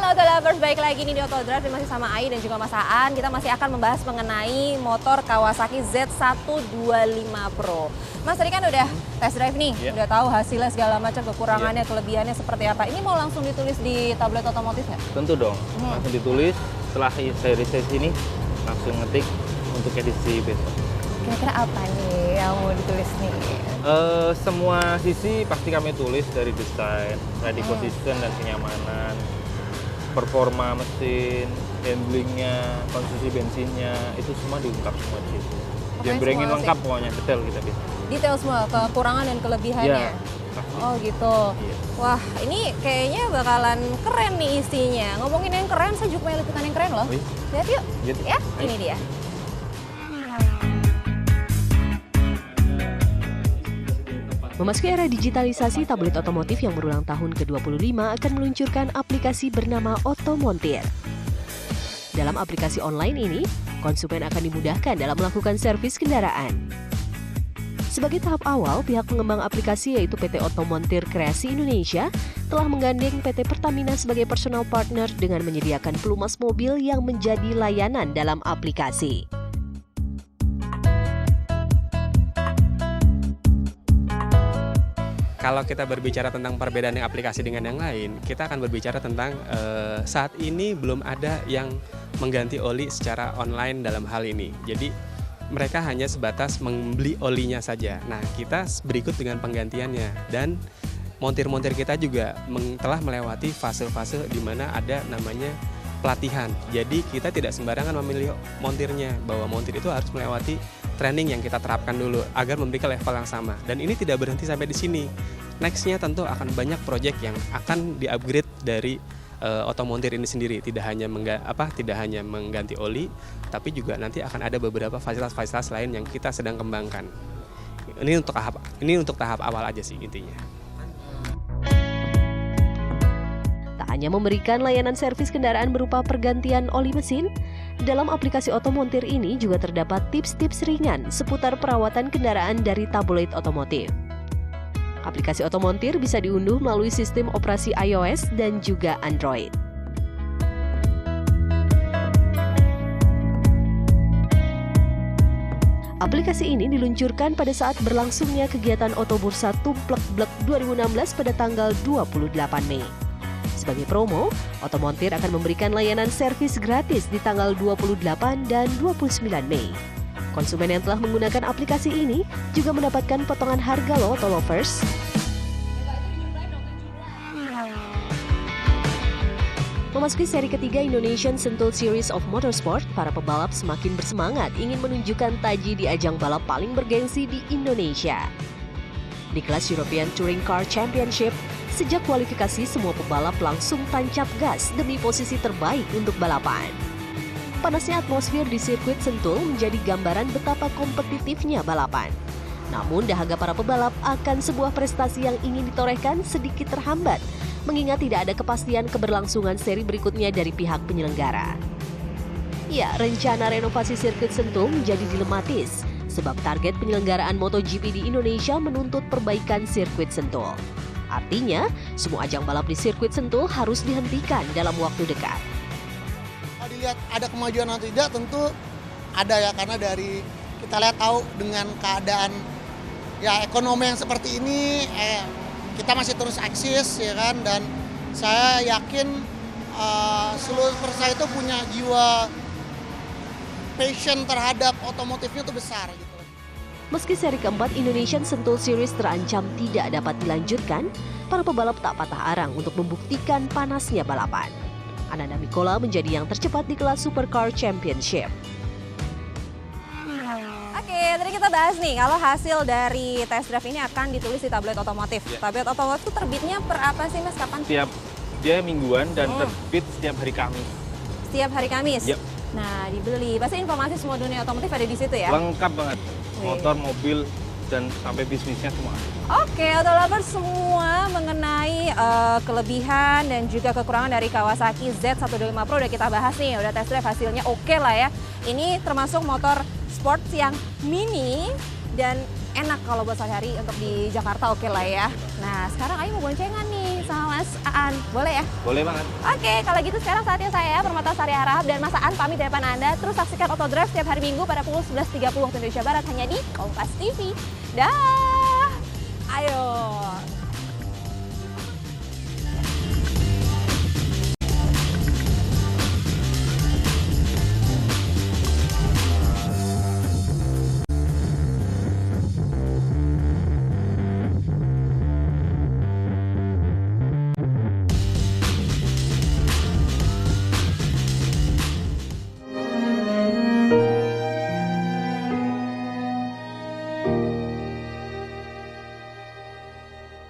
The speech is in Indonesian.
Halo Auto Lovers, baik lagi nih di Auto Drive masih sama Ai dan juga Mas Aan. Kita masih akan membahas mengenai motor Kawasaki Z125 Pro. Mas tadi kan udah test drive nih, udah tahu hasilnya segala macam, kekurangannya, kelebihannya seperti apa. Ini mau langsung ditulis di tablet otomotif nggak? Tentu dong, langsung ditulis. Setelah saya riset sini, langsung ngetik untuk edisi besok. Kira-kira apa nih yang mau ditulis nih? Semua sisi pasti kami tulis, dari desain, ride position dan kenyamanan, performa mesin, handlingnya, konsumsi bensinnya, itu semua diungkap semua di situ. Jembrengin lengkap pokoknya, detail kita bisa. Detail semua, kekurangan dan kelebihannya? Oh gitu. Iya. Wah ini kayaknya bakalan keren nih isinya. Ngomongin yang keren, saya juga punya liputan yang keren loh. Lihat yuk, ya ini dia. Memasuki era digitalisasi, tablet otomotif yang berulang tahun ke-25 akan meluncurkan aplikasi bernama Otomontir. Dalam aplikasi online ini, konsumen akan dimudahkan dalam melakukan servis kendaraan. Sebagai tahap awal, pihak pengembang aplikasi yaitu PT Otomontir Kreasi Indonesia telah menggandeng PT Pertamina sebagai personal partner dengan menyediakan pelumas mobil yang menjadi layanan dalam aplikasi. Kalau kita berbicara tentang perbedaan yang aplikasi dengan yang lain, kita akan berbicara tentang saat ini belum ada yang mengganti oli secara online dalam hal ini. Jadi mereka hanya sebatas membeli olinya saja. Nah, kita berikut dengan penggantiannya, dan montir-montir kita juga telah melewati fase-fase di mana ada namanya pelatihan. Jadi kita tidak sembarangan memilih montirnya, bahwa montir itu harus melewati training yang kita terapkan dulu agar memberikan level yang sama. Dan ini tidak berhenti sampai di sini. Nextnya tentu akan banyak proyek yang akan di-upgrade dari Otomontir ini sendiri. Tidak hanya mengganti oli, tapi juga nanti akan ada beberapa fasilitas-fasilitas lain yang kita sedang kembangkan. Ini untuk tahap awal aja sih intinya. Tak hanya memberikan layanan servis kendaraan berupa pergantian oli mesin, dalam aplikasi Otomontir ini juga terdapat tips-tips ringan seputar perawatan kendaraan dari tabloid otomotif. Aplikasi Otomontir bisa diunduh melalui sistem operasi iOS dan juga Android. Aplikasi ini diluncurkan pada saat berlangsungnya kegiatan Otobursa Tumplek Blek 2016 pada tanggal 28 Mei. Sebagai promo, Otomontir akan memberikan layanan servis gratis di tanggal 28 dan 29 Mei. Konsumen yang telah menggunakan aplikasi ini juga mendapatkan potongan harga loh, Auto Lovers. Memasuki seri ketiga Indonesian Sentul Series of Motorsport, para pebalap semakin bersemangat ingin menunjukkan taji di ajang balap paling bergengsi di Indonesia. Di kelas European Touring Car Championship, sejak kualifikasi semua pebalap langsung tancap gas demi posisi terbaik untuk balapan. Panasnya atmosfer di sirkuit Sentul menjadi gambaran betapa kompetitifnya balapan. Namun dahaga para pebalap akan sebuah prestasi yang ingin ditorehkan sedikit terhambat, mengingat tidak ada kepastian keberlangsungan seri berikutnya dari pihak penyelenggara. Ya, rencana renovasi sirkuit Sentul menjadi dilematis, sebab target penyelenggaraan MotoGP di Indonesia menuntut perbaikan sirkuit Sentul. Artinya, semua ajang balap di sirkuit Sentul harus dihentikan dalam waktu dekat. Kalau dilihat ada kemajuan atau tidak, tentu ada ya, karena dari kita lihat tahu dengan keadaan ya ekonomi yang seperti ini, kita masih terus eksis ya kan, dan saya yakin seluruh peserta itu punya jiwa passion terhadap otomotifnya itu besar gitu. Meski seri keempat Indonesian Sentul Series terancam tidak dapat dilanjutkan, para pebalap tak patah arang untuk membuktikan panasnya balapan. Ananda Mikola menjadi yang tercepat di kelas Supercar Championship. Oke, tadi kita bahas nih kalau hasil dari test drive ini akan ditulis di tablet otomotif. Tablet otomotif itu terbitnya per apa sih Mas? Kapan? Dia mingguan dan terbit setiap hari Kamis. Setiap hari Kamis? Yep. Nah, dibeli. Pasti informasi semua dunia otomotif ada di situ ya? Lengkap banget. Motor, mobil, dan sampai bisnisnya semua. Oke, Auto Lovers, semua mengenai kelebihan dan juga kekurangan dari Kawasaki Z125 Pro udah kita bahas nih. Udah test drive, hasilnya oke lah ya. Ini termasuk motor sports yang mini dan enak kalau buat sehari-hari untuk di Jakarta, oke lah ya. Nah, sekarang Ayu mau boncengan nih sama Mas Aan. Boleh ya? Boleh banget. Oke, kalau gitu sekarang saatnya saya, Permatasari Harahap dan Mas Aan pamit dari depan Anda. Terus saksikan Autodrive setiap hari Minggu pada pukul 11.30 waktu Indonesia Barat hanya di Kompas TV. Dah.